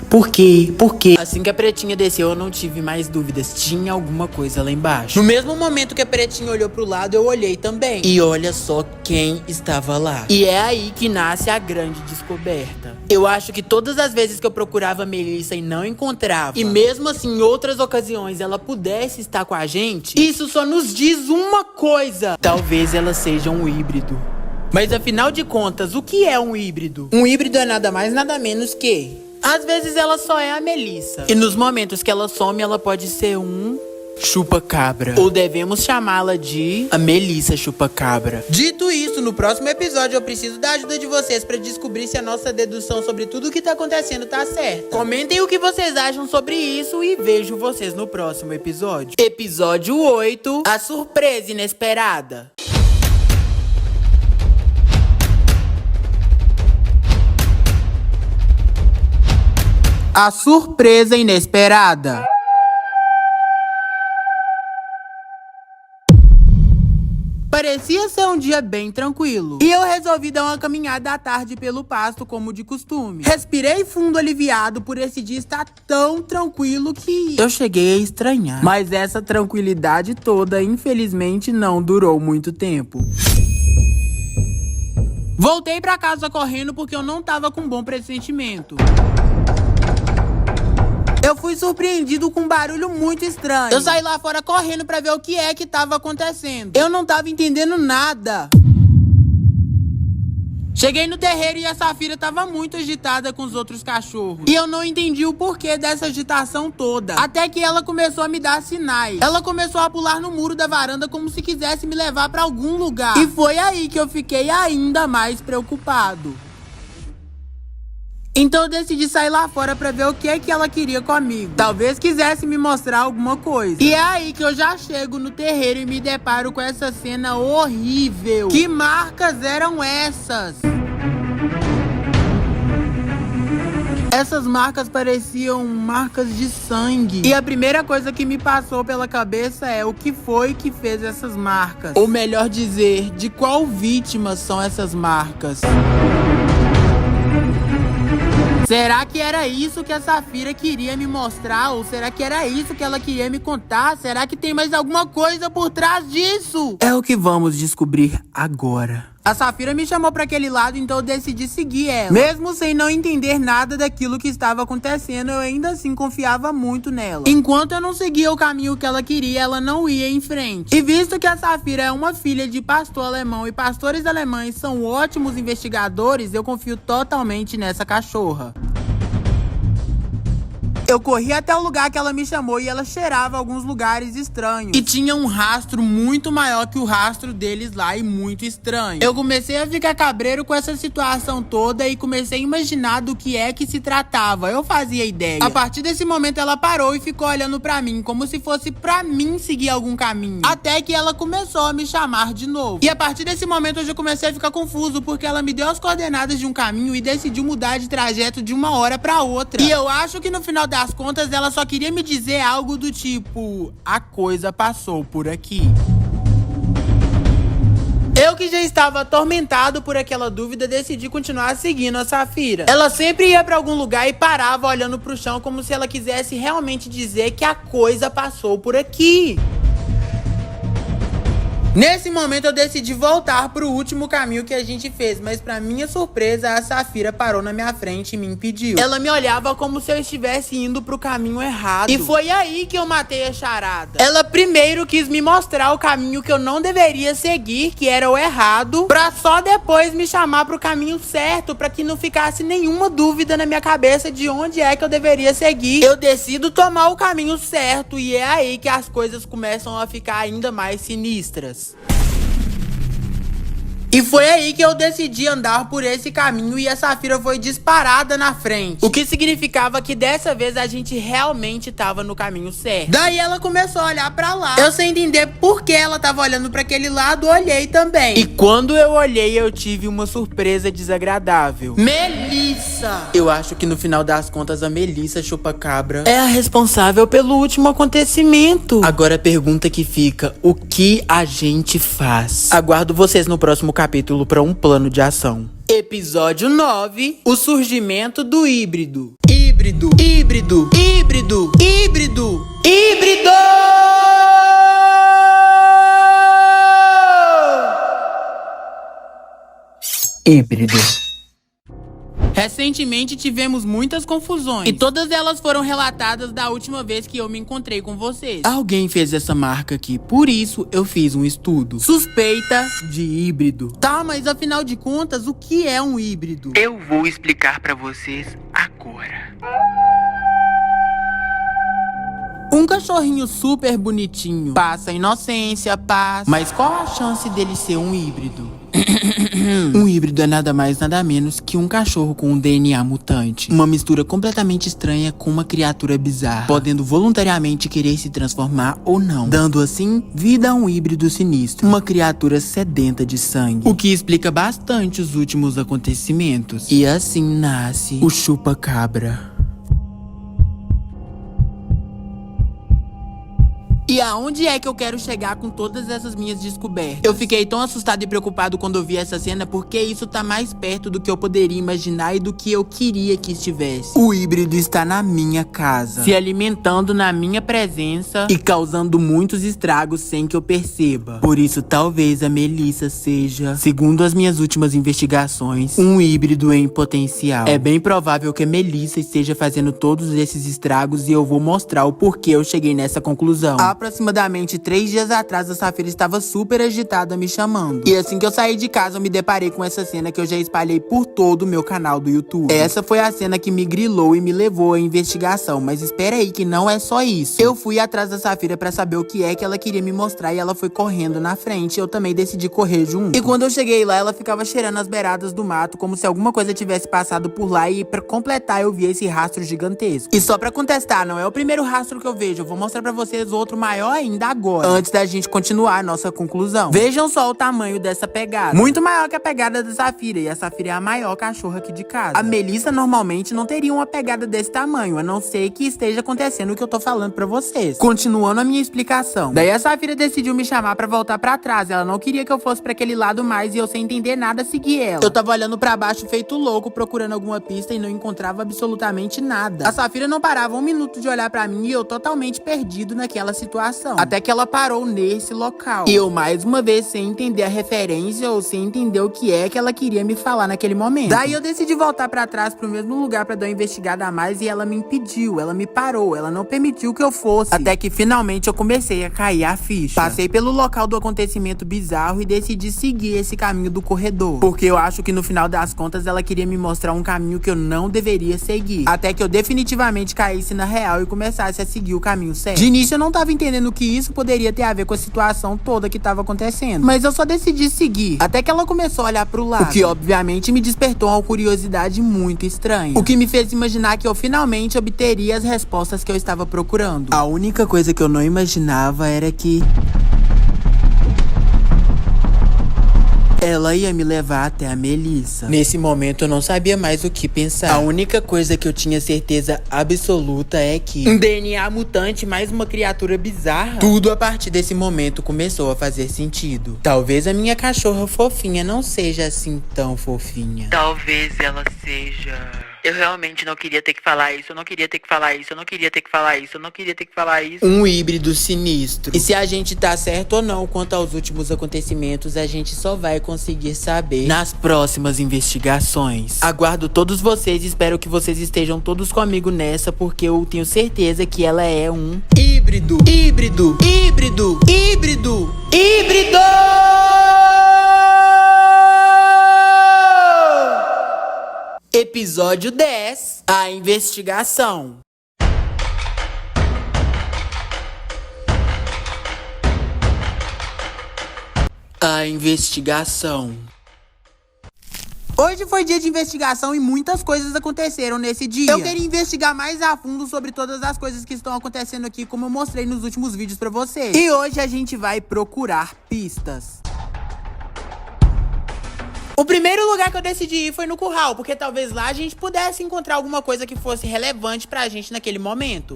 Por quê? Assim que a Pretinha desceu, eu não tive mais dúvidas. Tinha alguma coisa lá embaixo. No mesmo momento que a Pretinha olhou pro lado, eu olhei também. E olha só quem estava lá. E é aí que nasce a grande descoberta. Eu acho que todas as vezes que eu procurava a Melissa e não encontrava, e mesmo assim em outras ocasiões ela pudesse estar com a gente, isso só nos diz uma coisa. Talvez ela seja um híbrido. Mas afinal de contas, o que é um híbrido? Um híbrido é nada mais nada menos que... às vezes ela só é a Melissa. E nos momentos que ela some, ela pode ser um chupa-cabra. Ou devemos chamá-la de a Melissa chupa-cabra. Dito isso, no próximo episódio eu preciso da ajuda de vocês pra descobrir se a nossa dedução sobre tudo o que tá acontecendo tá certa. Comentem o que vocês acham sobre isso e vejo vocês no próximo episódio. Episódio 8. A surpresa inesperada. A surpresa inesperada. Parecia ser um dia bem tranquilo. E eu resolvi dar uma caminhada à tarde pelo pasto, como de costume. Respirei fundo aliviado por esse dia estar tão tranquilo que eu cheguei a estranhar. Mas essa tranquilidade toda, infelizmente, não durou muito tempo. Voltei pra casa correndo porque eu não tava com bom pressentimento. eu fui surpreendido com um barulho muito estranho. Eu saí lá fora correndo pra ver o que é que tava acontecendo. Eu não tava entendendo nada. Cheguei no terreiro e a Safira tava muito agitada com os outros cachorros. E eu não entendi o porquê dessa agitação toda. Até que ela começou a me dar sinais. Ela começou a pular no muro da varanda como se quisesse me levar pra algum lugar. E foi aí que eu fiquei ainda mais preocupado. Então eu decidi sair lá fora pra ver o que é que ela queria comigo. Talvez quisesse me mostrar alguma coisa. E é aí que eu já chego no terreiro e me deparo com essa cena horrível. Que marcas eram essas? Essas marcas pareciam marcas de sangue. E a primeira coisa que me passou pela cabeça é o que foi que fez essas marcas. Ou melhor dizer, de qual vítima são essas marcas. Será que era isso que a Safira queria me mostrar? Ou será que era isso que ela queria me contar? Será que tem mais alguma coisa por trás disso? É o que vamos descobrir agora. A Safira me chamou pra aquele lado, então eu decidi seguir ela. Mesmo sem não entender nada daquilo que estava acontecendo, eu ainda assim confiava muito nela. Enquanto eu não seguia o caminho que ela queria, ela não ia em frente. E visto que a Safira é uma filha de pastor alemão e pastores alemães são ótimos investigadores, eu confio totalmente nessa cachorra. Eu corri até o lugar que ela me chamou e ela cheirava alguns lugares estranhos. E tinha um rastro muito maior que o rastro deles lá e muito estranho. Eu comecei a ficar cabreiro com essa situação toda e comecei a imaginar do que é que se tratava. Eu fazia ideia. A partir desse momento ela parou e ficou olhando pra mim, como se fosse pra mim seguir algum caminho. Até que ela começou a me chamar de novo. E a partir desse momento eu já comecei a ficar confuso, porque ela me deu as coordenadas de um caminho e decidiu mudar de trajeto de uma hora pra outra. E eu acho que no final das contas ela só queria me dizer algo do tipo: a coisa passou por aqui. Eu que já estava atormentado por aquela dúvida, decidi continuar seguindo a Safira. Ela sempre ia pra algum lugar e parava olhando pro chão como se ela quisesse realmente dizer que a coisa passou por aqui. Nesse momento eu decidi voltar pro último caminho que a gente fez, mas pra minha surpresa a Safira parou na minha frente e me impediu. Ela me olhava como se eu estivesse indo pro caminho errado. E foi aí que eu matei a charada. Ela primeiro quis me mostrar o caminho que eu não deveria seguir, que era o errado, pra só depois me chamar pro caminho certo, pra que não ficasse nenhuma dúvida na minha cabeça de onde é que eu deveria seguir. Eu decido tomar o caminho certo e é aí que as coisas começam a ficar ainda mais sinistras. E foi aí que eu decidi andar por esse caminho e a Safira foi disparada na frente. O que significava que dessa vez a gente realmente tava no caminho certo. Daí ela começou a olhar pra lá. Eu sem entender por que ela tava olhando pra aquele lado, olhei também. E quando eu olhei, eu tive uma surpresa desagradável. Melissa! Eu acho que no final das contas a Melissa Chupacabra é a responsável pelo último acontecimento. Agora a pergunta que fica: o que a gente faz? Aguardo vocês no próximo capítulo para um plano de ação. Episódio 9: o surgimento do híbrido. Híbrido, híbrido, híbrido, híbrido, híbrido! Híbrido. Recentemente tivemos muitas confusões e todas elas foram relatadas da última vez que eu me encontrei com vocês. Alguém fez essa marca aqui, por isso eu fiz um estudo. Suspeita de híbrido. Tá, mas afinal de contas, o que é um híbrido? Eu vou explicar pra vocês agora. Um cachorrinho super bonitinho, passa inocência, paz. Mas qual a chance dele ser um híbrido? Um híbrido é nada mais nada menos que um cachorro com um DNA mutante. Uma mistura completamente estranha com uma criatura bizarra, podendo voluntariamente querer se transformar ou não, dando assim vida a um híbrido sinistro, uma criatura sedenta de sangue. O que explica bastante os últimos acontecimentos. E assim nasce o Chupacabra. E E aonde é que eu quero chegar com todas essas minhas descobertas? Eu fiquei tão assustado e preocupado quando eu vi essa cena porque isso tá mais perto do que eu poderia imaginar e do que eu queria que estivesse. O híbrido está na minha casa, se alimentando na minha presença e causando muitos estragos sem que eu perceba. Por isso, talvez a Melissa seja, segundo as minhas últimas investigações, um híbrido em potencial. É bem provável que a Melissa esteja fazendo todos esses estragos e eu vou mostrar o porquê eu cheguei nessa conclusão. Aproximadamente 3 dias atrás, a Safira estava super agitada me chamando. E assim que eu saí de casa, eu me deparei com essa cena que eu já espalhei por todo o meu canal do YouTube. Essa foi a cena que me grilou e me levou à investigação. Mas espera aí que não é só isso. Eu fui atrás da Safira pra saber o que é que ela queria me mostrar e ela foi correndo na frente. Eu também decidi correr junto. E quando eu cheguei lá, ela ficava cheirando as beiradas do mato, como se alguma coisa tivesse passado por lá, e pra completar eu vi esse rastro gigantesco. E só pra contestar, não é o primeiro rastro que eu vejo, eu vou mostrar pra vocês outro maior ainda agora, antes da gente continuar a nossa conclusão. Vejam só o tamanho dessa pegada. Muito maior que a pegada da Safira, e a Safira é a maior cachorra aqui de casa. A Melissa normalmente não teria uma pegada desse tamanho, a não ser que esteja acontecendo o que eu tô falando pra vocês. Continuando a minha explicação. Daí a Safira decidiu me chamar pra voltar pra trás, ela não queria que eu fosse pra aquele lado mais e eu sem entender nada segui ela. Eu tava olhando pra baixo feito louco, procurando alguma pista e não encontrava absolutamente nada. A Safira não parava um minuto de olhar pra mim e eu totalmente perdido naquela situação. Até que ela parou nesse local. E eu mais uma vez sem entender a referência ou sem entender o que é que ela queria me falar naquele momento. Daí eu decidi voltar pra trás pro mesmo lugar pra dar uma investigada a mais e ela me impediu, ela me parou, ela não permitiu que eu fosse. Até que finalmente eu comecei a cair a ficha. Passei pelo local do acontecimento bizarro e decidi seguir esse caminho do corredor. Porque eu acho que no final das contas ela queria me mostrar um caminho que eu não deveria seguir. Até que eu definitivamente caísse na real e começasse a seguir o caminho certo. De início eu não tava entendendo o que isso poderia ter a ver com a situação toda que tava acontecendo. Mas eu só decidi seguir. Até que ela começou a olhar pro lado. O que obviamente me despertou uma curiosidade muito estranha. O que me fez imaginar que eu finalmente obteria as respostas que eu estava procurando. A única coisa que eu não imaginava era que ela ia me levar até a Melissa. Nesse momento eu não sabia mais o que pensar. A única coisa que eu tinha certeza absoluta é que um DNA mutante mais uma criatura bizarra. Tudo a partir desse momento começou a fazer sentido. Talvez a minha cachorra fofinha não seja assim tão fofinha. Talvez ela seja... Eu realmente não queria ter que falar isso, eu não queria ter que falar isso, eu não queria ter que falar isso, eu não queria ter que falar isso. Um híbrido sinistro. E se a gente tá certo ou não quanto aos últimos acontecimentos, a gente só vai conseguir saber nas próximas investigações. Aguardo todos vocês e espero que vocês estejam todos comigo nessa, porque eu tenho certeza que ela é um híbrido. Híbrido, híbrido, híbrido, híbrido! Episódio 10. A investigação. A investigação. Hoje foi dia de investigação e muitas coisas aconteceram nesse dia. Eu queria investigar mais a fundo sobre todas as coisas que estão acontecendo aqui, como eu mostrei nos últimos vídeos pra vocês. E hoje a gente vai procurar pistas. O primeiro lugar que eu decidi ir foi no curral, porque talvez lá a gente pudesse encontrar alguma coisa que fosse relevante pra gente naquele momento.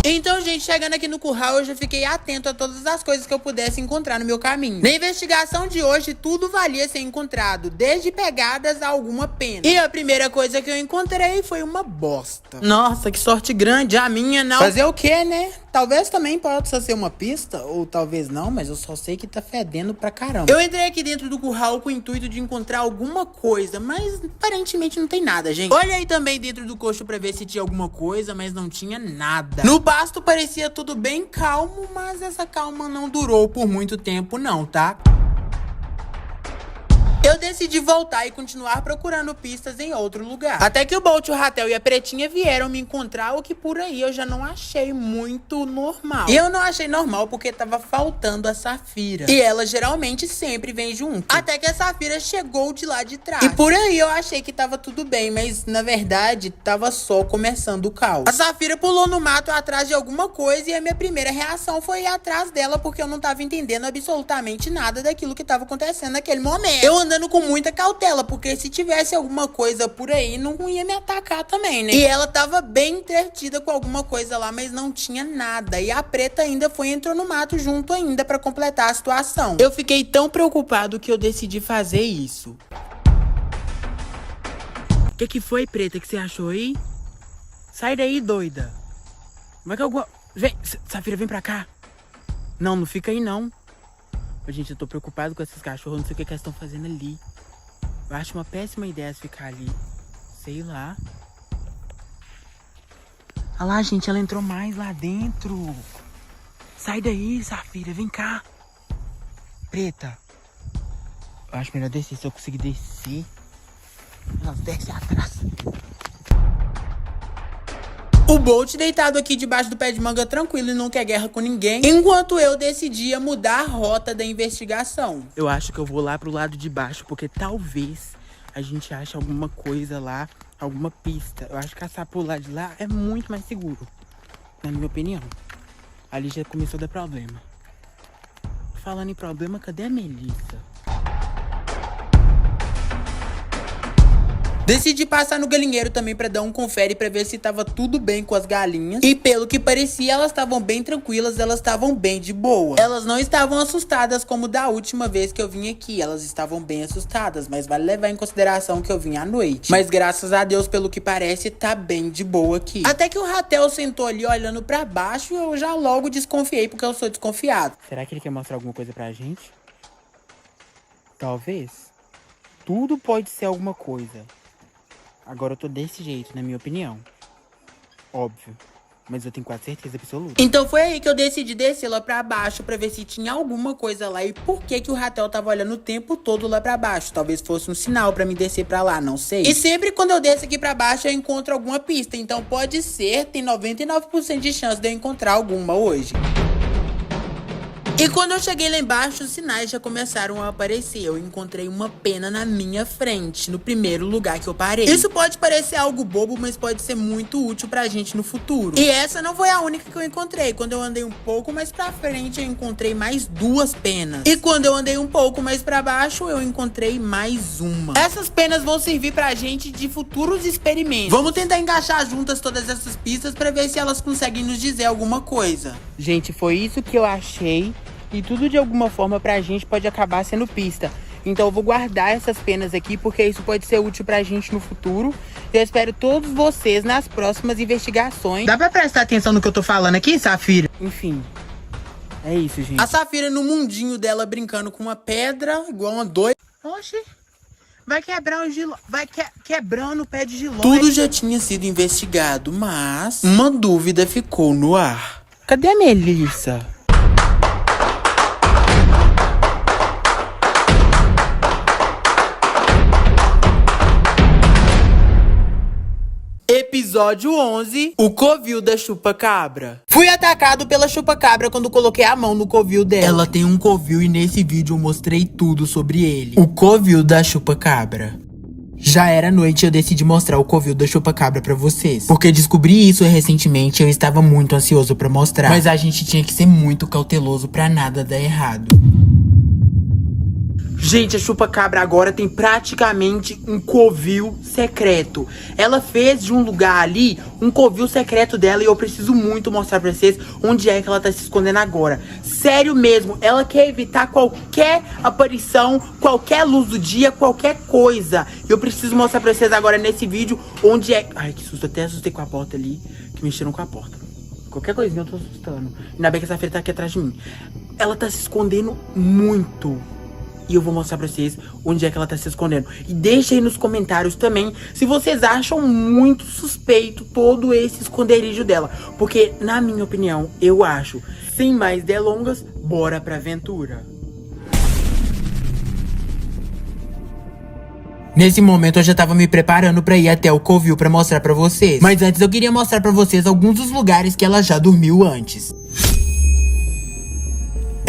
Então, gente, chegando aqui no curral, eu já fiquei atento a todas as coisas que eu pudesse encontrar no meu caminho. Na investigação de hoje, tudo valia ser encontrado, desde pegadas a alguma pena. E a primeira coisa que eu encontrei foi uma bosta. Nossa, que sorte grande, a minha não. Fazer o quê, né? Talvez também possa ser uma pista, ou talvez não, mas eu só sei que tá fedendo pra caramba. Eu entrei aqui dentro do curral com o intuito de encontrar alguma coisa, mas aparentemente não tem nada, gente. Olhei também dentro do coxo pra ver se tinha alguma coisa, mas não tinha nada. No pasto parecia tudo bem calmo, mas essa calma não durou por muito tempo não, tá? Eu decidi voltar e continuar procurando pistas em outro lugar. Até que o Bolt, o Ratel e a Pretinha vieram me encontrar, o que por aí eu já não achei muito normal. E eu não achei normal porque tava faltando a Safira. E ela geralmente sempre vem junto. Até que a Safira chegou de lá de trás. E por aí eu achei que tava tudo bem, mas na verdade tava só começando o caos. A Safira pulou no mato atrás de alguma coisa e a minha primeira reação foi ir atrás dela porque eu não tava entendendo absolutamente nada daquilo que tava acontecendo naquele momento. Eu andando andando com muita cautela, porque se tivesse alguma coisa por aí, não ia me atacar também, né? E ela tava bem entretida com alguma coisa lá, mas não tinha nada. E a preta ainda foi e entrou no mato junto ainda pra completar a situação. Eu fiquei tão preocupado que eu decidi fazer isso. O que foi, preta, que você achou aí? Sai daí, doida. Vai que alguma... Vem, Safira, vem pra cá. Não fica aí, não. Gente, eu tô preocupado com esses cachorros. Não sei o que eles estão fazendo ali. Eu acho uma péssima ideia ficar ali. Sei lá. Olha lá, gente, ela entrou mais lá dentro. Sai daí, Safira, vem cá. Preta. Eu acho melhor descer, se eu conseguir descer. Elas descem atrás. O Bolt deitado aqui debaixo do pé de manga tranquilo e não quer guerra com ninguém, enquanto eu decidia mudar a rota da investigação. Eu acho que eu vou lá pro lado de baixo, porque talvez a gente ache alguma coisa lá, alguma pista. Eu acho que caçar por lá de lá é muito mais seguro, na minha opinião. Ali já começou a dar problema. Falando em problema, cadê a Melissa? Decidi passar no galinheiro também pra dar um confere pra ver se tava tudo bem com as galinhas. E pelo que parecia, elas estavam bem tranquilas, elas estavam bem de boa. Elas não estavam assustadas como da última vez que eu vim aqui. Elas estavam bem assustadas, mas vale levar em consideração que eu vim à noite. Mas graças a Deus, pelo que parece, tá bem de boa aqui. Até que o Ratel sentou ali olhando pra baixo e eu já logo desconfiei, porque eu sou desconfiado. Será que ele quer mostrar alguma coisa pra gente? Talvez. Tudo pode ser alguma coisa. Agora eu tô desse jeito, na minha opinião. Óbvio. Mas eu tenho quase certeza absoluta. Então foi aí que eu decidi descer lá pra baixo pra ver se tinha alguma coisa lá e por que o Ratel tava olhando o tempo todo lá pra baixo. Talvez fosse um sinal pra me descer pra lá, não sei. E sempre quando eu desço aqui pra baixo eu encontro alguma pista. Então pode ser, tem 99% de chance de eu encontrar alguma hoje. E quando eu cheguei lá embaixo, os sinais já começaram a aparecer. Eu encontrei uma pena na minha frente, no primeiro lugar que eu parei. Isso pode parecer algo bobo, mas pode ser muito útil pra gente no futuro. E essa não foi a única que eu encontrei. Quando eu andei um pouco mais pra frente, eu encontrei mais 2 penas. E quando eu andei um pouco mais pra baixo, eu encontrei mais uma. Essas penas vão servir pra gente de futuros experimentos. Vamos tentar encaixar juntas todas essas pistas pra ver se elas conseguem nos dizer alguma coisa. Gente, foi isso que eu achei. E tudo de alguma forma pra gente pode acabar sendo pista. Então eu vou guardar essas penas aqui, porque isso pode ser útil pra gente no futuro. Eu espero todos vocês nas próximas investigações. Dá pra prestar atenção no que eu tô falando aqui, Safira? Enfim, é isso, gente. A Safira no mundinho dela brincando com uma pedra, igual uma doida. Oxi, vai quebrar o giló. Vai quebrando o pé de giló. Tudo já tinha sido investigado, mas uma dúvida ficou no ar. Cadê a Melissa? Episódio 11, o covil da chupa-cabra. Fui atacado pela chupa-cabra quando coloquei a mão no covil dela. Ela tem um covil e nesse vídeo eu mostrei tudo sobre ele. O covil da chupa-cabra. Já era noite e eu decidi mostrar o covil da chupa-cabra pra vocês. Porque descobri isso recentemente e eu estava muito ansioso pra mostrar. Mas a gente tinha que ser muito cauteloso pra nada dar errado. Gente, a chupa-cabra agora tem praticamente um covil secreto. Ela fez de um lugar ali um covil secreto dela e eu preciso muito mostrar pra vocês onde é que ela tá se escondendo agora. Sério mesmo, ela quer evitar qualquer aparição, qualquer luz do dia, qualquer coisa. E eu preciso mostrar pra vocês agora nesse vídeo onde é... Ai, que susto, até assustei com a porta ali, que mexeram com a porta. Qualquer coisinha eu tô assustando. Ainda bem que essa feira tá aqui atrás de mim. Ela tá se escondendo muito. E eu vou mostrar pra vocês onde é que ela tá se escondendo. E deixa aí nos comentários também se vocês acham muito suspeito todo esse esconderijo dela. Porque, na minha opinião, eu acho. Sem mais delongas, bora pra aventura. Nesse momento eu já tava me preparando pra ir até o covil pra mostrar pra vocês. Mas antes eu queria mostrar pra vocês alguns dos lugares que ela já dormiu antes.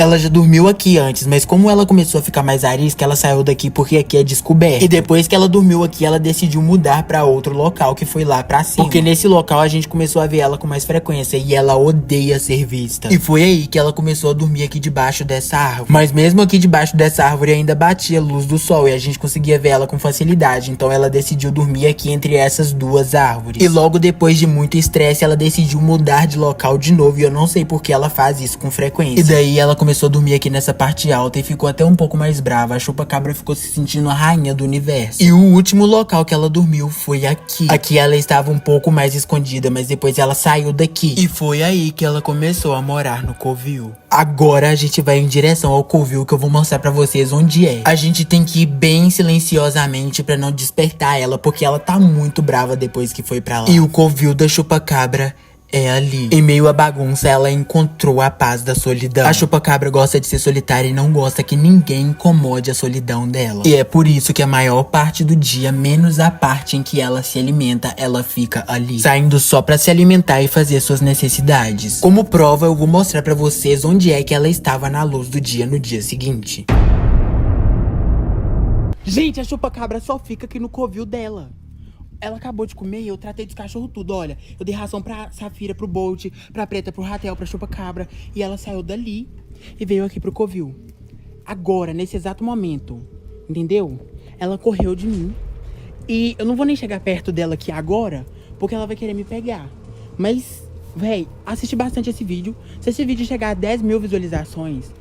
Ela já dormiu aqui antes, mas como ela começou a ficar mais arisca, ela saiu daqui porque aqui é descoberto. E depois que ela dormiu aqui, ela decidiu mudar pra outro local, que foi lá pra cima. Porque nesse local a gente começou a ver ela com mais frequência e ela odeia ser vista. E foi aí que ela começou a dormir aqui debaixo dessa árvore. Mas mesmo aqui debaixo dessa árvore ainda batia a luz do sol e a gente conseguia ver ela com facilidade. Então ela decidiu dormir aqui entre essas duas árvores. E logo depois de muito estresse, ela decidiu mudar de local de novo. E eu não sei por que ela faz isso com frequência. E daí ela começou a dormir aqui nessa parte alta e ficou até um pouco mais brava. A Chupacabra ficou se sentindo a rainha do universo. E o último local que ela dormiu foi aqui. Aqui ela estava um pouco mais escondida, mas depois ela saiu daqui. E foi aí que ela começou a morar no covil. Agora a gente vai em direção ao covil, que eu vou mostrar pra vocês onde é. A gente tem que ir bem silenciosamente pra não despertar ela, porque ela tá muito brava depois que foi pra lá. E o covil da Chupacabra é ali. Em meio à bagunça, ela encontrou a paz da solidão. A Chupacabra gosta de ser solitária e não gosta que ninguém incomode a solidão dela. E é por isso que a maior parte do dia, menos a parte em que ela se alimenta, ela fica ali, saindo só pra se alimentar e fazer suas necessidades. Como prova, eu vou mostrar pra vocês onde é que ela estava na luz do dia no dia seguinte. Gente, a Chupacabra só fica aqui no covil dela. Ela acabou de comer e eu tratei dos cachorros tudo, olha. Eu dei ração pra Safira, pro Bolt, pra Preta, pro Ratel, pra Chupacabra. E ela saiu dali e veio aqui pro covil. Agora, nesse exato momento, entendeu? Ela correu de mim. E eu não vou nem chegar perto dela aqui agora, porque ela vai querer me pegar. Mas, véi, assiste bastante esse vídeo. Se esse vídeo chegar a 10 mil visualizações,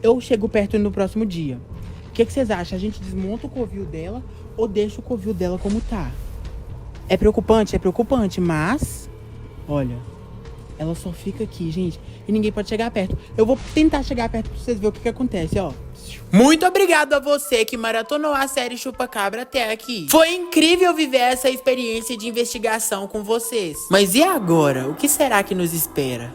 eu chego perto no próximo dia. O que vocês acham? A gente desmonta o covil dela ou deixa o covil dela como tá? É preocupante, mas... Olha, ela só fica aqui, gente. E ninguém pode chegar perto. Eu vou tentar chegar perto pra vocês verem o que acontece, ó. Muito obrigado a você que maratonou a série Chupacabra até aqui. Foi incrível viver essa experiência de investigação com vocês. Mas e agora? O que será que nos espera?